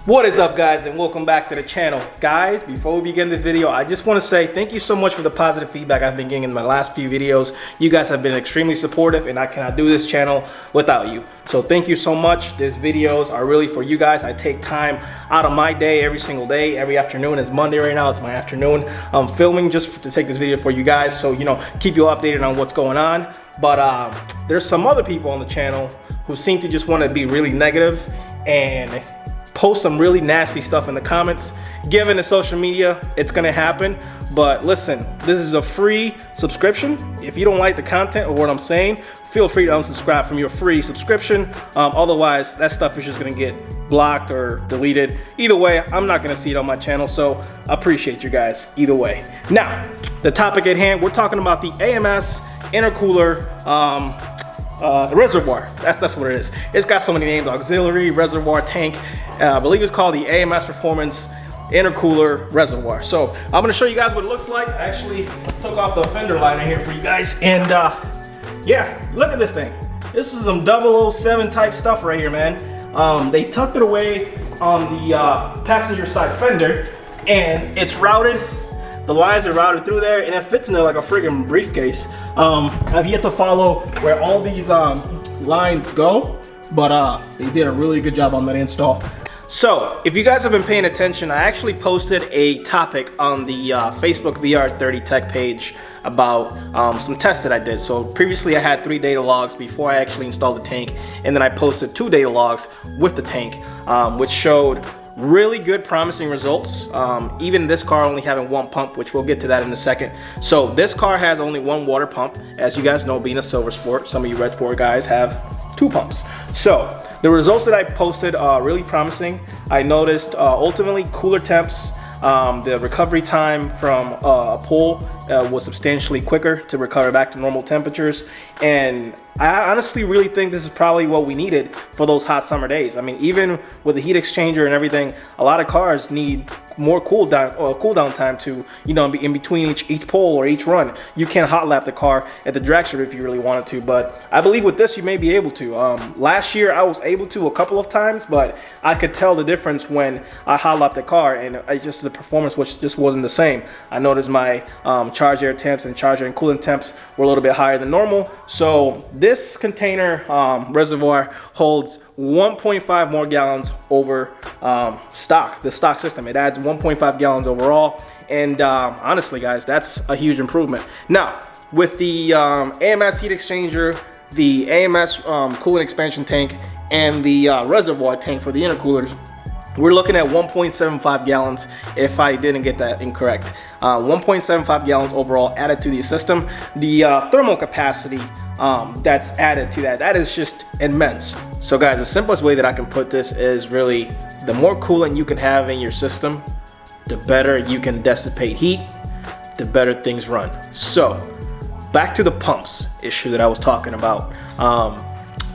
What is up, guys, and welcome back to the channel. Guys, before we begin this video, I just want to say thank you so much for the positive feedback I've been getting in my last few videos. You guys have been extremely supportive, and I cannot do this channel without you. So thank you so much. These videos are really for you guys. I take time out of my day every single day, every afternoon. It's Monday right now, it's my afternoon. I'm filming just to take this video for you guys, so keep you updated on what's going on. But there's some other people on the channel who seem to just want to be really negative and post some really nasty stuff in the comments. Given the social media, it's gonna happen. But listen, this is a free subscription. If you don't like the content or what I'm saying, feel free to unsubscribe from your free subscription. Otherwise, that stuff is just gonna get blocked or deleted. Either way, I'm not gonna see it on my channel, so I appreciate you guys either way. Now, the topic at hand, we're talking about the AMS intercooler reservoir. That's what it is. It's got so many names: auxiliary, reservoir, tank. I believe it's called the AMS Performance Intercooler Reservoir. So I'm going to show you guys what it looks like. I actually took off the fender liner here for you guys, and yeah, look at this thing. This is some 007 type stuff right here, man. They tucked it away on the passenger side fender, and it's routed. The lines are routed through there, and it fits in there like a friggin' briefcase. I've yet to follow where all these lines go, but they did a really good job on that install. So, if you guys have been paying attention, I actually posted a topic on the Facebook VR30 Tech page about some tests that I did. So previously I had 3 data logs before I actually installed the tank, and then I posted 2 data logs with the tank, which showed really good promising results. Even this car only having 1 pump, which we'll get to that in a second. So this car has only 1 water pump. As you guys know, being a silver sport, some of you red sport guys have 2 pumps. So the results that I posted are really promising. I noticed ultimately cooler temps. The recovery time from a pull was substantially quicker to recover back to normal temperatures, and I honestly really think this is probably what we needed for those hot summer days. I mean, even with the heat exchanger and everything, a lot of cars need more cool down time to, in between each pull or each run. You can hot lap the car at the drag strip if you really wanted to, but I believe with this you may be able to. Last year I was able to a couple of times, but I could tell the difference when I hot lapped the car, and the performance just wasn't the same. I noticed my charge air temps and charge air and coolant temps were a little bit higher than normal. So this container reservoir holds 1.5 more gallons over the stock system. It adds 1.5 gallons overall, and honestly guys, that's a huge improvement. Now with the AMS heat exchanger, the AMS coolant expansion tank, and the reservoir tank for the intercoolers, we're looking at 1.75 gallons, if I didn't get that incorrect. 1.75 gallons overall added to the system. The thermal capacity that's added to that is just immense. So guys, the simplest way that I can put this is really, the more coolant you can have in your system, the better you can dissipate heat, the better things run. So back to the pumps issue that I was talking about.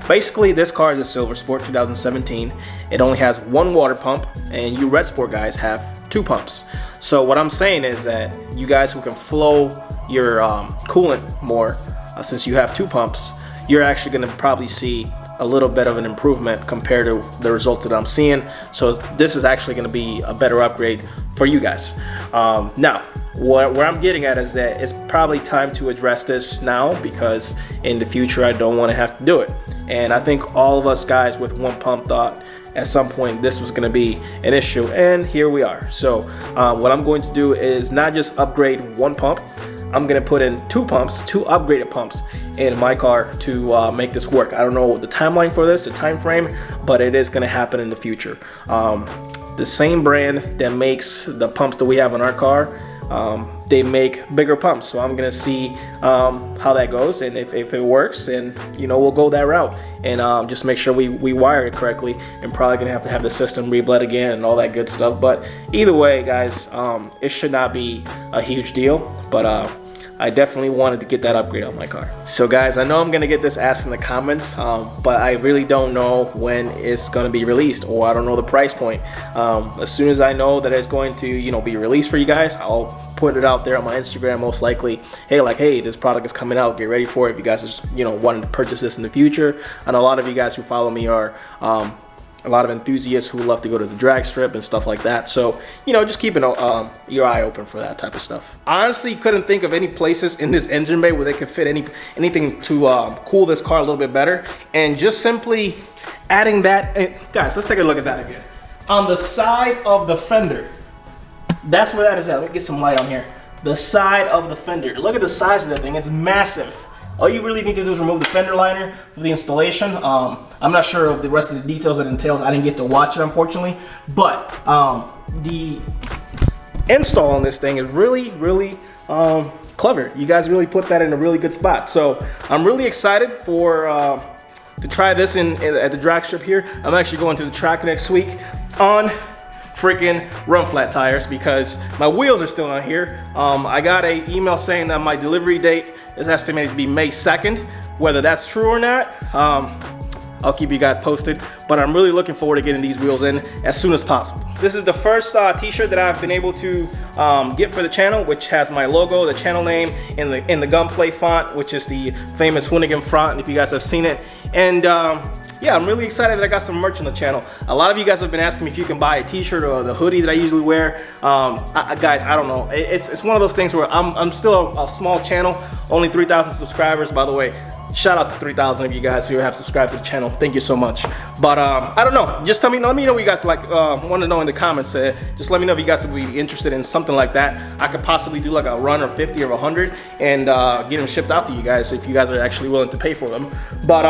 Basically, this car is a Silver Sport 2017. It only has 1 water pump, and you red sport guys have 2 pumps. So what I'm saying is that you guys who can flow your coolant more, since you have 2 pumps, you're actually going to probably see a little bit of an improvement compared to the results that I'm seeing. So this is actually going to be a better upgrade for you guys. Now, where I'm getting at is that it's probably time to address this now, because in the future I don't want to have to do it. And I think all of us guys with 1 pump thought at some point this was going to be an issue, and here we are. So what I'm going to do is not just upgrade 1 pump. I'm gonna put in 2 pumps, 2 upgraded pumps in my car to make this work. I don't know the timeline for this, the time frame, but it is gonna happen in the future. The same brand that makes the pumps that we have in our car, they make bigger pumps. So I'm gonna see how that goes, and if it works, and we'll go that route, and just make sure we wire it correctly, and probably gonna have to have the system rebled again and all that good stuff. But either way guys, it should not be a huge deal, but I definitely wanted to get that upgrade on my car. So guys, I know I'm gonna get this asked in the comments, but I really don't know when it's gonna be released, or I don't know the price point. As soon as I know that it's going to be released for you guys, I'll put it out there on my Instagram most likely. Hey, this product is coming out, get ready for it. If you guys are wanting to purchase this in the future. And a lot of you guys who follow me are a lot of enthusiasts who love to go to the drag strip and stuff like that. So, you know, just keeping your eye open for that type of stuff. I honestly couldn't think of any places in this engine bay where they could fit anything to cool this car a little bit better. And just simply adding that, and guys, let's take a look at that again. On the side of the fender, that's where that is at. Let me get some light on here. The side of the fender. Look at the size of that thing. It's massive. All you really need to do is remove the fender liner for the installation. I'm not sure of the rest of the details that entails. I didn't get to watch it, unfortunately. But the install on this thing is really, really clever. You guys really put that in a really good spot. So I'm really excited to try this at the drag strip here. I'm actually going to the track next week on freaking run flat tires because my wheels are still on here. I got an email saying that my delivery date is estimated to be May 2nd. Whether that's true or not, I'll keep you guys posted, but I'm really looking forward to getting these wheels in as soon as possible. This is the first t-shirt that I've been able to get for the channel, which has my logo, the channel name, in the gunplay font, which is the famous Hoonigan font, if you guys have seen it. And yeah, I'm really excited that I got some merch on the channel. A lot of you guys have been asking me if you can buy a t-shirt or the hoodie that I usually wear. Guys, I don't know. It's one of those things where I'm still a small channel, only 3,000 subscribers. By the way, shout out to 3,000 of you guys who have subscribed to the channel. Thank you so much. But I don't know. Just let me know what you guys want to know in the comments. Just let me know if you guys would be interested in something like that. I could possibly do like a run or 50 or 100 and get them shipped out to you guys if you guys are actually willing to pay for them. But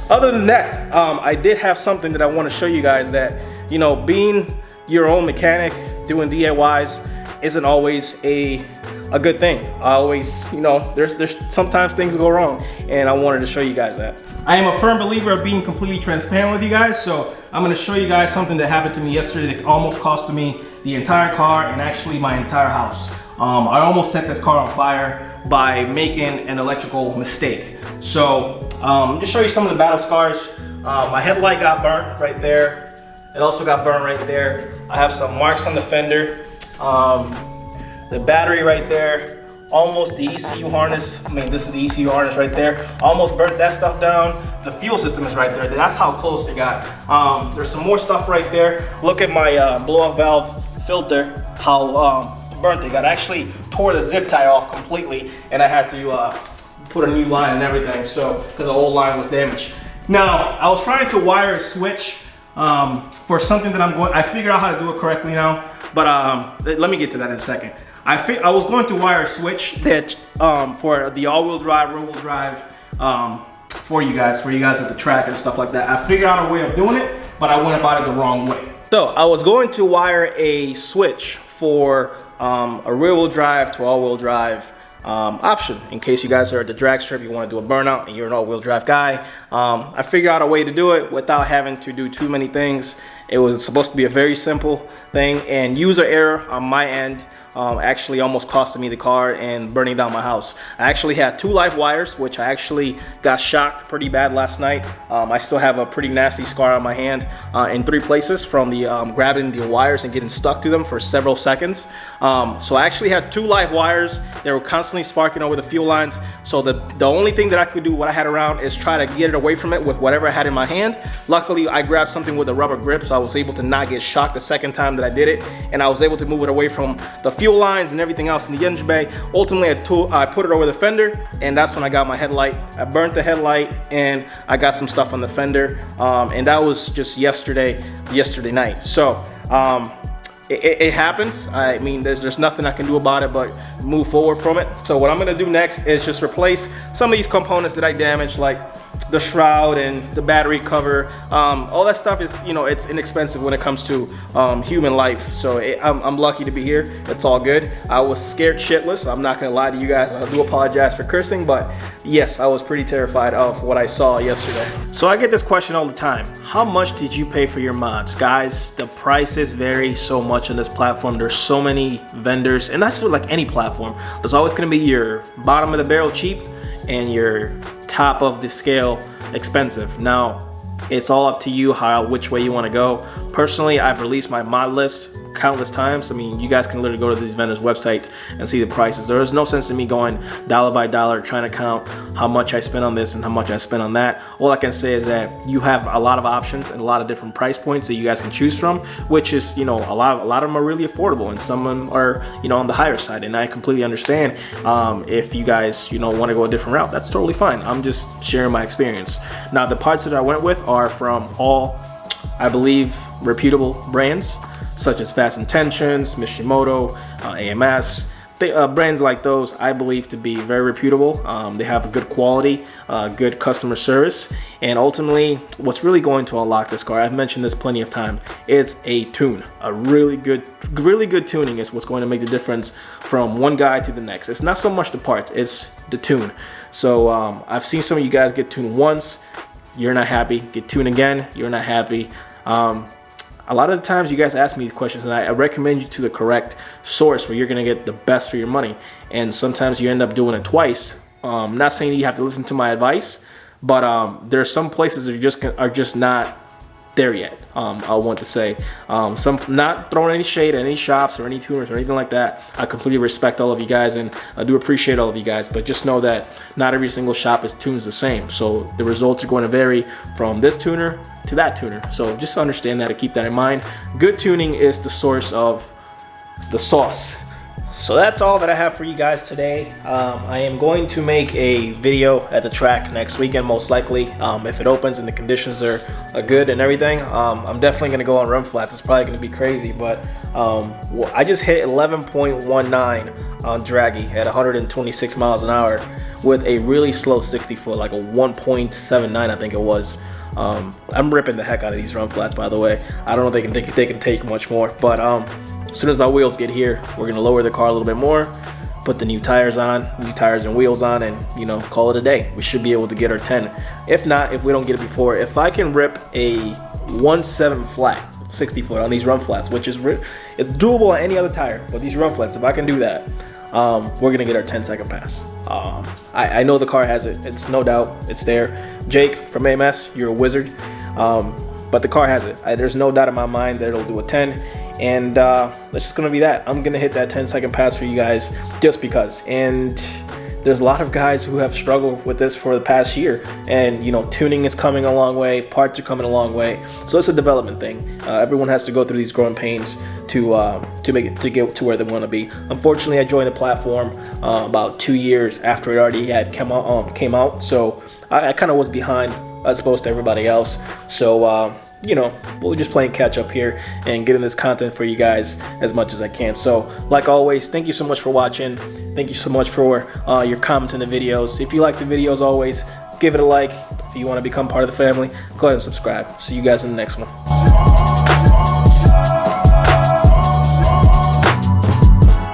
other than that, I did have something that I want to show you guys that, you know, being your own mechanic, doing DIYs isn't always a good thing. I always, you know, there's sometimes things go wrong, and I wanted to show you guys that. I am a firm believer of being completely transparent with you guys, so I'm gonna show you guys something that happened to me yesterday that almost cost me the entire car and actually my entire house. I almost set this car on fire by making an electrical mistake. So just show you some of the battle scars. My headlight got burnt right there. It also got burnt right there. I have some marks on the fender. The battery right there, almost the ECU harness. I mean, this is the ECU harness right there. Almost burnt that stuff down. The fuel system is right there. That's how close it got. There's some more stuff right there. Look at my blow-off valve filter, how burnt it got. I actually tore the zip tie off completely, and I had to put a new line and everything, so because the old line was damaged. Now, I was trying to wire a switch for something that I figured out how to do it correctly now, but let me get to that in a second. I was going to wire a switch that for the all-wheel drive, rear-wheel drive for you guys at the track and stuff like that. I figured out a way of doing it, but I went about it the wrong way. So I was going to wire a switch for a rear-wheel drive to all-wheel drive option in case you guys are at the drag strip, you want to do a burnout and you're an all-wheel drive guy. I figured out a way to do it without having to do too many things. It was supposed to be a very simple thing, and user error on my end actually almost costed me the car and burning down my house. I actually had 2 live wires, which I actually got shocked pretty bad last night. I still have a pretty nasty scar on my hand in 3 places from the grabbing the wires and getting stuck to them for several seconds. So I actually had 2 live wires. They were constantly sparking over the fuel lines. So the only thing that I could do, what I had around, is try to get it away from it with whatever I had in my hand. Luckily, I grabbed something with a rubber grip, so I was able to not get shocked the second time that I did it, and I was able to move it away from the fuel lines and everything else in the engine bay. Ultimately, I put it over the fender, and that's when I got my headlight. I burnt the headlight, and I got some stuff on the fender, and that was just yesterday night. So it happens. I mean, there's nothing I can do about it but move forward from it. So what I'm gonna do next is just replace some of these components that I damaged, like the shroud and the battery cover. All that stuff is, you know, it's inexpensive when it comes to human life. So I'm lucky to be here. It's all good. I was scared shitless. I'm not gonna lie to you guys. I do apologize for cursing, but yes, I was pretty terrified of what I saw yesterday. So I get this question all the time. How much did you pay for your mods? Guys, the prices vary so much on this platform. There's so many vendors, and that's like any platform. There's always gonna be your bottom of the barrel cheap and your top of the scale expensive. Now, it's all up to you which way you want to go. Personally, I've released my mod list countless times. I mean, you guys can literally go to these vendors' websites and see the prices. There is no sense in me going dollar by dollar trying to count how much I spent on this and how much I spent on that. All I can say is that you have a lot of options and a lot of different price points that you guys can choose from, which is, you know, a lot of them are really affordable, and some of them are, you know, on the higher side. And I completely understand if you guys, you know, want to go a different route. That's totally fine. I'm just sharing my experience. Now, the parts that I went with are from all, I believe, reputable brands such as Fast Intentions, Mishimoto, AMS. Brands like those I believe to be very reputable. They have a good quality, good customer service, and ultimately what's really going to unlock this car, I've mentioned this plenty of time, it's a tune. A really good tuning is what's going to make the difference from one guy to the next. It's not so much the parts, it's the tune. So I've seen some of you guys get tuned once, you're not happy, get tuned again, you're not happy. A lot of the times you guys ask me these questions, and I recommend you to the correct source where you're going to get the best for your money. And sometimes you end up doing it twice. I'm not saying that you have to listen to my advice, but there's some places that are just not there yet. I want to say, some, not throwing any shade at any shops or any tuners or anything like that. I completely respect all of you guys, and I do appreciate all of you guys, but just know that not every single shop is tunes the same. So the results are going to vary from this tuner to that tuner. So just understand that and keep that in mind. Good tuning is the source of the sauce. So that's all that I have for you guys today. I am going to make a video at the track next weekend, most likely, if it opens and the conditions are good and everything. I'm definitely going to go on run flats. It's probably going to be crazy, but I just hit 11.19 on draggy at 126 miles an hour with a really slow 60 foot, like a 1.79 I think it was. I'm ripping the heck out of these run flats, by the way. I don't know if they can take much more, but as soon as my wheels get here, we're gonna lower the car a little bit more, put the new tires and wheels on, and, you know, call it a day. We should be able to get our 10. If not, if we don't get it before, if I can rip a 1.7 flat 60 foot on these run flats, which is it's doable on any other tire, but these run flats, if I can do that, we're gonna get our 10-second pass. I know the car has it. It's no doubt. It's there. Jake from AMS, you're a wizard. But the car has it. There's no doubt in my mind that it'll do a 10. And it's just gonna be that. I'm gonna hit that 10-second pass for you guys just because. And there's a lot of guys who have struggled with this for the past year. And, you know, tuning is coming a long way. Parts are coming a long way. So it's a development thing. Everyone has to go through these growing pains to get to where they want to be. Unfortunately, I joined the platform about 2 years after it already had came out. So I kind of was behind as opposed to everybody else. So you know, we're just playing catch up here and getting this content for you guys as much as I can. So like always, thank you so much for watching. Thank you so much for your comments in the videos. If you like the videos, always give it a like. If you want to become part of the family, go ahead and subscribe. See you guys in the next one.